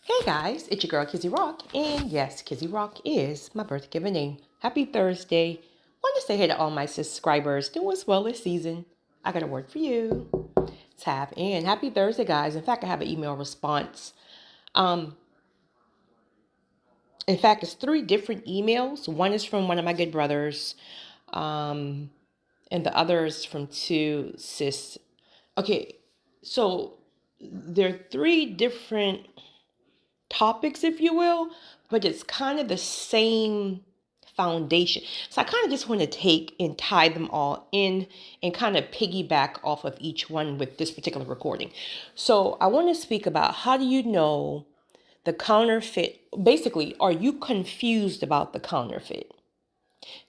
Hey guys, it's your girl Kizzy Rock, and yes, Kizzy Rock is my birth given name. Happy Thursday. Want to say hey to all my subscribers doing well this season. I got a word for you. Tap in. Happy Thursday, guys. In fact, I have an email response. Um, in fact, it's 3 different emails. One is from one of my good brothers, and the other is from 2 sis. Okay, so there are 3 different topics, if you will, but it's kind of the same foundation. So I kind of just want to take and tie them all in and kind of piggyback off of each one with this particular recording. So I want to speak about, how do you know the counterfeit? Basically, are you confused about the counterfeit?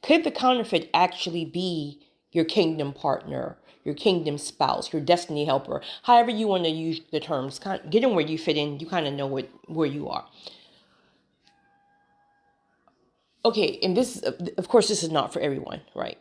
Could the counterfeit actually be your kingdom partner, your kingdom spouse, your destiny helper, however you want to use the terms? Get in where you fit in. You kind of know where you are. Okay, and this, of course, this is not for everyone, right?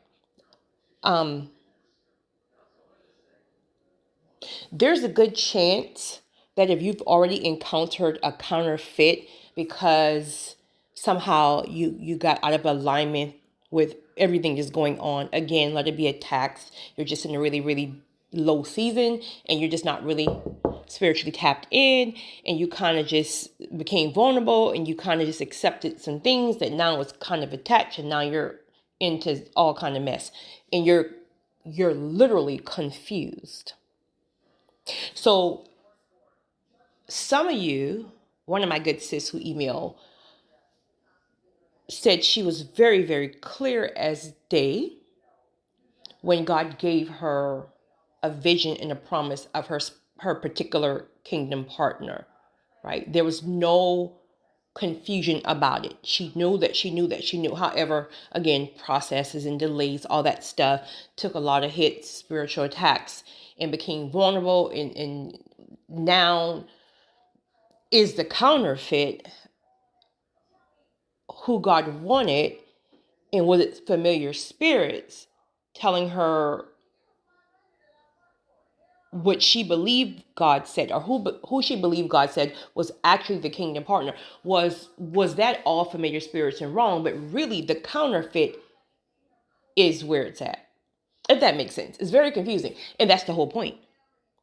There's a good chance that if you've already encountered a counterfeit because somehow you got out of alignment with everything that's going on, again, let it be a tax. You're just in a really, really low season and you're just not really spiritually tapped in, and you kind of just became vulnerable and you kind of just accepted some things that now is kind of attached, and now you're into all kind of mess, and you're literally confused. So some of you, one of my good sis who emailed, said she was very, very clear as day when God gave her a vision and a promise of her particular kingdom partner, right? There was no confusion about it. She knew that she knew that she knew. However, again, processes and delays, all that stuff, took a lot of hits, spiritual attacks, and became vulnerable. And now is the counterfeit who God wanted, and was it familiar spirits telling her what she believed God said, or who she believed God said was actually the kingdom partner? Was that all familiar spirits and wrong? But really, the counterfeit is where it's at. If that makes sense, it's very confusing, and that's the whole point.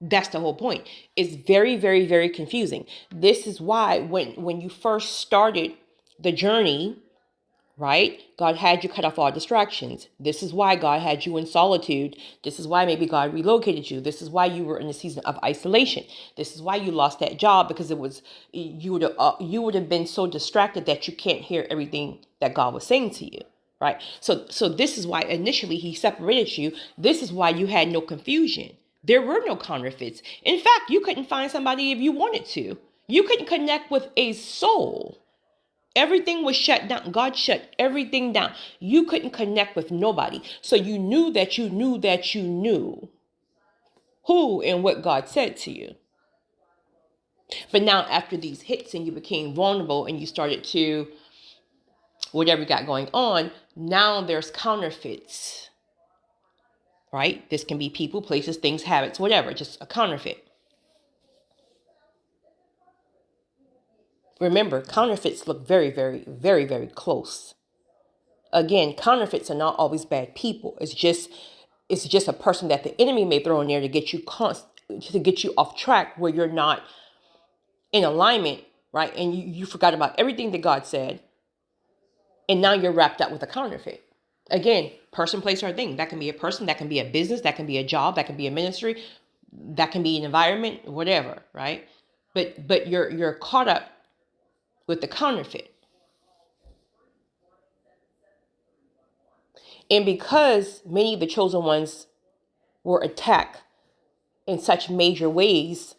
That's the whole point. It's very, very, very confusing. This is why when you first started the journey, right? God had you cut off all distractions. This is why God had you in solitude. This is why maybe God relocated you. This is why you were in a season of isolation. This is why you lost that job, because you would have been so distracted that you can't hear everything that God was saying to you, right? So this is why initially He separated you. This is why you had no confusion. There were no counterfeits. In fact, you couldn't find somebody if you wanted to. You couldn't connect with a soul. Everything was shut down. God shut everything down. You couldn't connect with nobody. So you knew that you knew that you knew who and what God said to you. But now after these hits and you became vulnerable and you started to, whatever you got going on, now there's counterfeits, right? This can be people, places, things, habits, whatever, just a counterfeit. Remember, counterfeits look very, very, very, very close. Again, counterfeits are not always bad people. It's just a person that the enemy may throw in there to get you off track, where you're not in alignment, right? And you forgot about everything that God said, and now you're wrapped up with a counterfeit. Again, person, place, or thing. That can be a person, that can be a business, that can be a job, that can be a ministry, that can be an environment, whatever, right? But you're caught up with the counterfeit. And because many of the chosen ones were attacked in such major ways,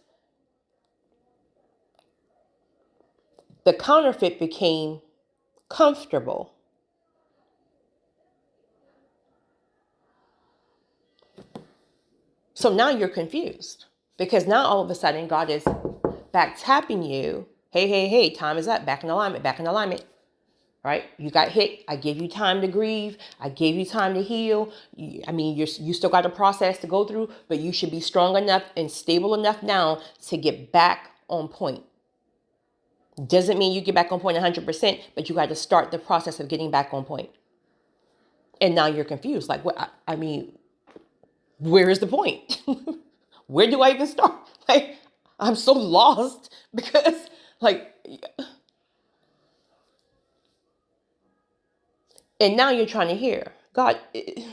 the counterfeit became comfortable. So now you're confused, because now all of a sudden God is back tapping you. Hey, time is up. Back in alignment. Right? You got hit. I gave you time to grieve. I gave you time to heal. You still got a process to go through, but you should be strong enough and stable enough now to get back on point. Doesn't mean you get back on point 100%, but you got to start the process of getting back on point. And now you're confused. Like, what? I mean, where is the point? Where do I even start? Like, I'm so lost because, like, and now you're trying to hear God. It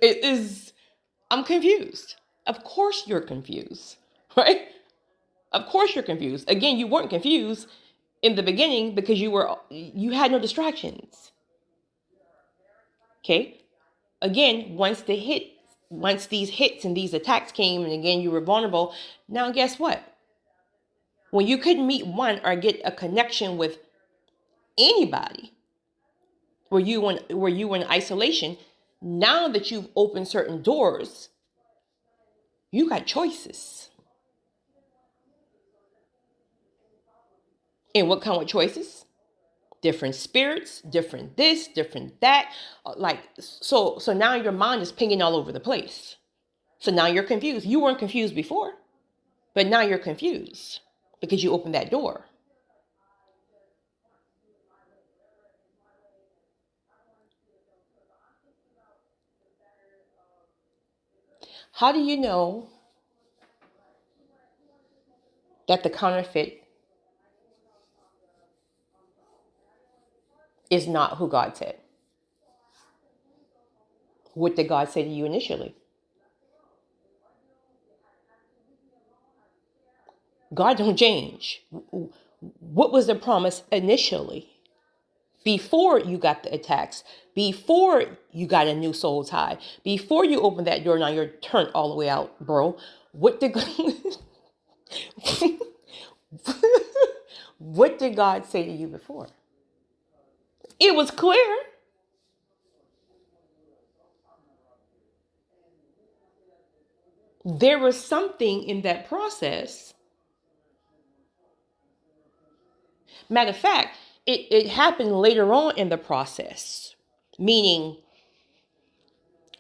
is. I'm confused. Of course you're confused, right? Of course you're confused. Again, you weren't confused in the beginning because you had no distractions. Okay. Again, once these hits and these attacks came, and again you were vulnerable. Now guess what? When you couldn't meet one or get a connection with anybody, were you in isolation? Now that you've opened certain doors, you got choices. And what kind of choices? Different spirits, different this, different that. Like, so now your mind is pinging all over the place. So now you're confused. You weren't confused before, but now you're confused because you opened that door. How do you know that the counterfeit is not who God said? What did God say to you initially? God don't change. What was the promise initially? Before you got the attacks, before you got a new soul tie, before you opened that door, now you're turned all the way out, bro. What did what did God say to you before? It was clear. There was something in that process. Matter of fact, it happened later on in the process, meaning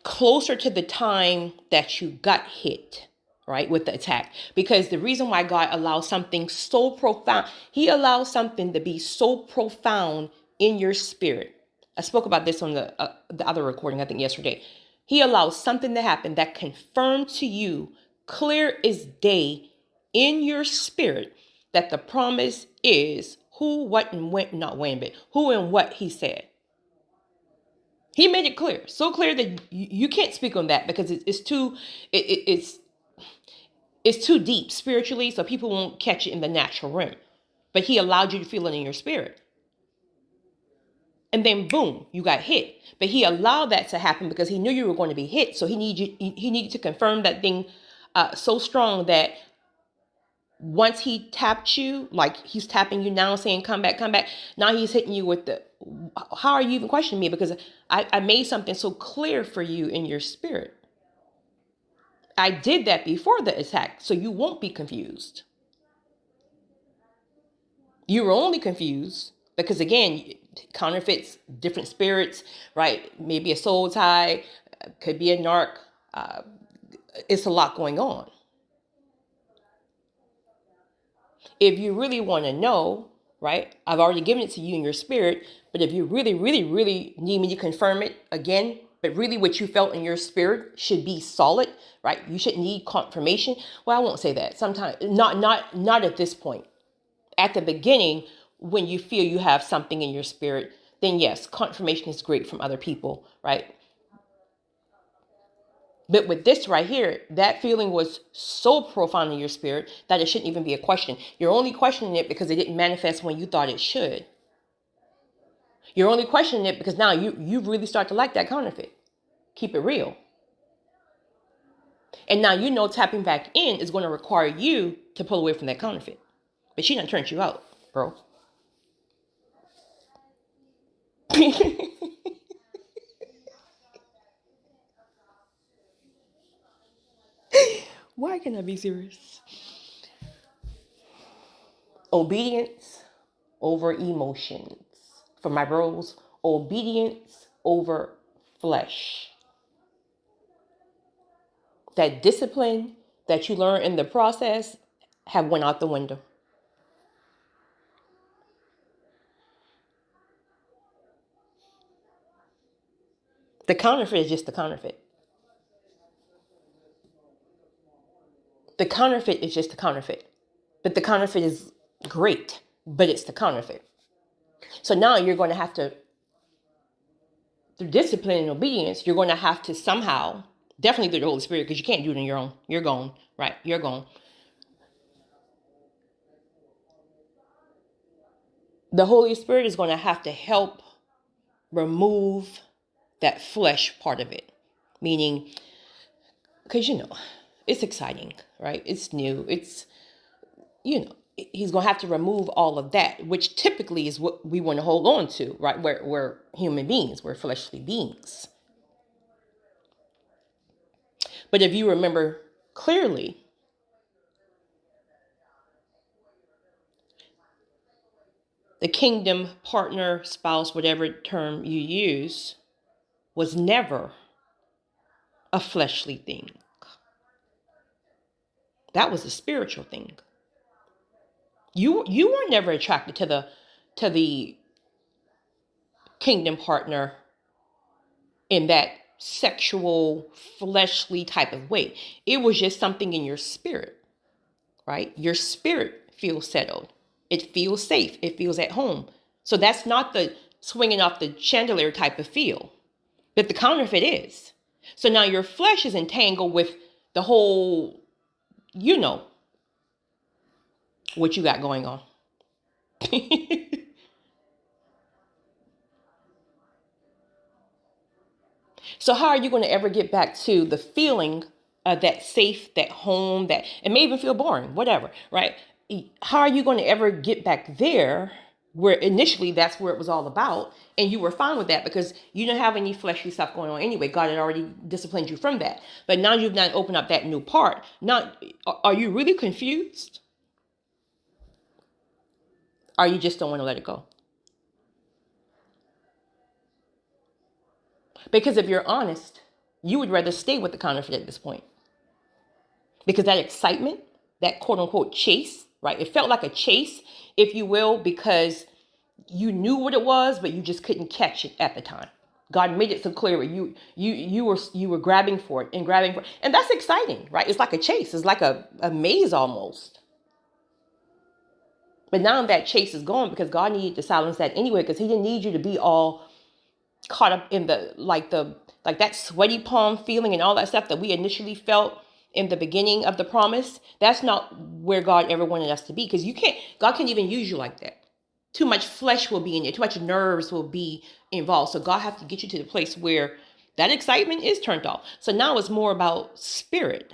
closer to the time that you got hit, right, with the attack. Because the reason why God allows something so profound, he allows something to be so profound in your spirit. I spoke about this on the other recording, I think yesterday. He allows something to happen that confirmed to you clear as day in your spirit that the promise is who, what, and when, not when, but who and what he said. He made it clear, so clear that you can't speak on that because it's too it's too deep spiritually, so people won't catch it in the natural realm. But he allowed you to feel it in your spirit, and then boom, you got hit. But he allowed that to happen because he knew you were going to be hit, so he needed to confirm that thing so strong that once he tapped you, like he's tapping you now, saying come back, come back. Now he's hitting you with the, how are you even questioning me? Because I made something so clear for you in your spirit. I did that before the attack, so you won't be confused. You were only confused because, again, counterfeits, different spirits, right? Maybe a soul tie, could be a narc. It's a lot going on. If you really want to know, right, I've already given it to you in your spirit, but if you really, really, really need me to confirm it again, but really what you felt in your spirit should be solid, right? You shouldn't need confirmation. Well, I won't say that. Sometimes, not at this point. At the beginning, when you feel you have something in your spirit, then yes, confirmation is great from other people, right? But with this right here, that feeling was so profound in your spirit that it shouldn't even be a question. You're only questioning it because it didn't manifest when you thought it should. You're only questioning it because now you really start to like that counterfeit. Keep it real. And now you know tapping back in is going to require you to pull away from that counterfeit. But she done turned you out, bro. Why can I be serious? Obedience over emotions. For my bros, obedience over flesh. That discipline that you learn in the process have went out the window. The counterfeit is just the counterfeit. The counterfeit is just the counterfeit. But the counterfeit is great, but it's the counterfeit. So now you're going to have to, through discipline and obedience, you're going to have to somehow, definitely through the Holy Spirit, because you can't do it on your own. You're gone, right? You're gone. The Holy Spirit is going to have to help remove that flesh part of it. Meaning, because, it's exciting, right? It's new. It's, he's going to have to remove all of that, which typically is what we want to hold on to, right? We're human beings. We're fleshly beings. But if you remember clearly, the kingdom partner, spouse, whatever term you use, was never a fleshly thing. That was a spiritual thing. You were never attracted to the kingdom partner in that sexual, fleshly type of way. It was just something in your spirit, right? Your spirit feels settled. It feels safe. It feels at home. So that's not the swinging off the chandelier type of feel, but the counterfeit is. So now your flesh is entangled with the whole, what you got going on. So how are you going to ever get back to the feeling of that safe, that home, that it may even feel boring, whatever, right? How are you going to ever get back there where initially that's where it was all about and you were fine with that because you didn't have any fleshly stuff going on anyway. God had already disciplined you from that. But now you've not opened up that new part. Now, are you really confused? Or you just don't want to let it go? Because if you're honest, you would rather stay with the counterfeit at this point. Because that excitement, that quote unquote chase, right? It felt like a chase, if you will, because you knew what it was, but you just couldn't catch it at the time. God made it so clear. You were grabbing for it and grabbing for it. And that's exciting, right? It's like a chase. It's like a maze almost. But now that chase is gone because God needed to silence that anyway, because he didn't need you to be all caught up in like that sweaty palm feeling and all that stuff that we initially felt in the beginning of the promise. That's not where God ever wanted us to be, because God can't even use you like that. Too much flesh will be in you. Too much nerves will be involved. So God has to get you to the place where that excitement is turned off. So now it's more about spirit.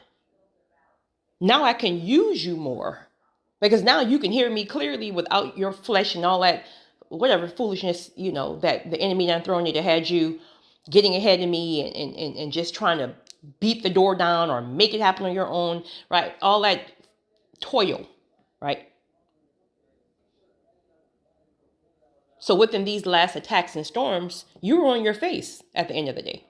Now I can use you more because now you can hear me clearly without your flesh and all that whatever foolishness, that the enemy done thrown you that had you getting ahead of me and just trying to beat the door down or make it happen on your own, right? All that toil, right? So within these last attacks and storms, you were on your face at the end of the day.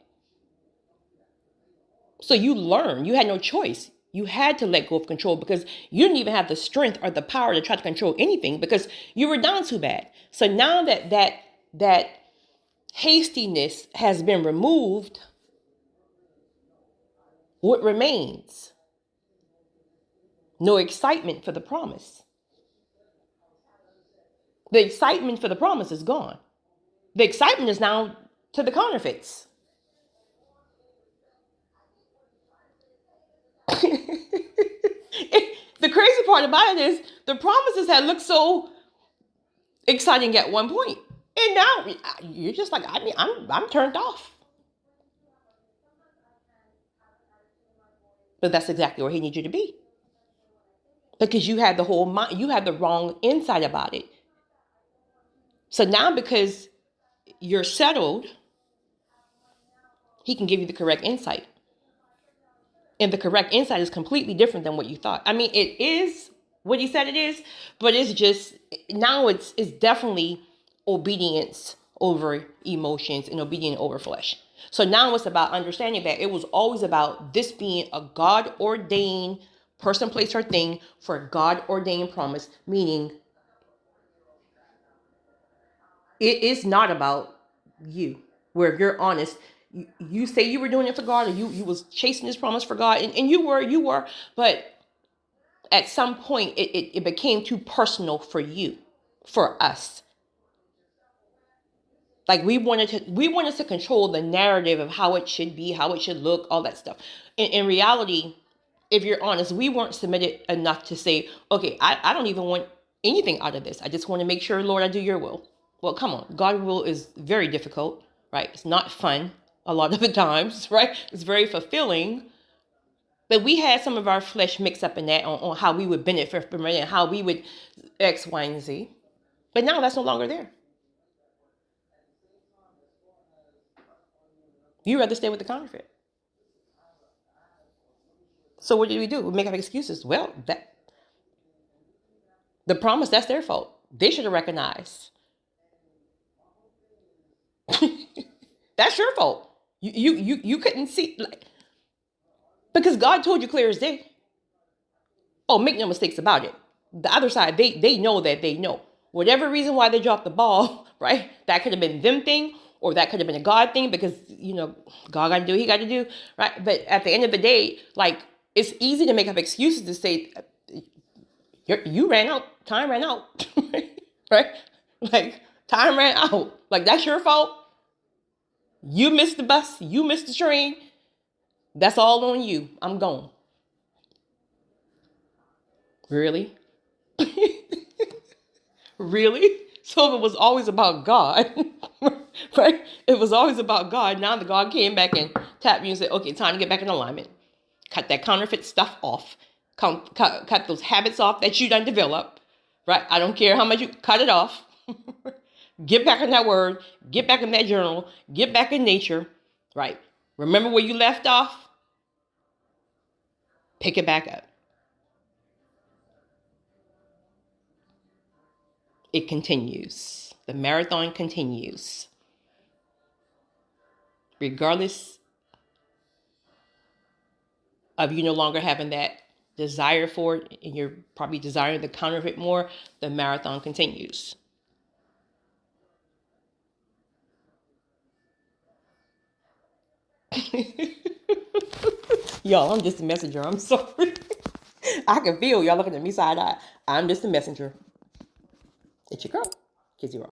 So you learned, you had no choice. You had to let go of control because you didn't even have the strength or the power to try to control anything because you were down too bad. So now that hastiness has been removed, what remains? No excitement for the promise. The excitement for the promise is gone. The excitement is now to the counterfeits. The crazy part about it is the promises had looked so exciting at one point, and now you're just like, I'm turned off. But that's exactly where he needs you to be, because you had the whole mind, you had the wrong insight about it. So now, because you're settled, he can give you the correct insight. And the correct insight is completely different than what you thought. I mean, it is what he said it is, but it's just, now it's definitely obedience over emotions and obedience over flesh. So now it's about understanding that it was always about this being a God-ordained person, place, or thing for a God-ordained promise, meaning it is not about you. Where if you're honest, you say you were doing it for God, or you was chasing this promise for God, and you were, but at some point it became too personal for you, for us. Like we wanted to control the narrative of how it should be, how it should look, all that stuff. In reality, if you're honest, we weren't submitted enough to say, okay, I don't even want anything out of this. I just want to make sure, Lord, I do your will. Well, come on. God's will is very difficult, right? It's not fun a lot of the times, right? It's very fulfilling. But we had some of our flesh mixed up in that on how we would benefit from it and how we would X, Y, and Z. But now that's no longer there. You rather stay with the counterfeit. So what do? We make up excuses. Well, that the promise, that's their fault. They should have recognized. That's your fault. You couldn't see, like, because God told you clear as day. Oh, make no mistakes about it. The other side, they know that they know. Whatever reason why they dropped the ball, right? That could have been them thing, or that could have been a God thing, because, God got to do what he got to do, right? But at the end of the day, like, it's easy to make up excuses to say, you ran out, time ran out, right? Like, time ran out. Like, that's your fault. You missed the bus. You missed the train. That's all on you. I'm gone. Really? Really? So if it was always about God, right? It was always about God. Now the God came back and tapped you and said, okay, time to get back in alignment. Cut that counterfeit stuff off. Cut those habits off that you done developed, right? I don't care how much you cut it off. Get back in that word. Get back in that journal. Get back in nature, right? Remember where you left off? Pick it back up. It continues. The marathon continues. Regardless of you no longer having that desire for it, and you're probably desiring the counterfeit more, the marathon continues. Y'all, I'm just a messenger. I'm sorry. I can feel y'all looking at me side eye. I'm just a messenger. It's your girl, Kizzy Rock.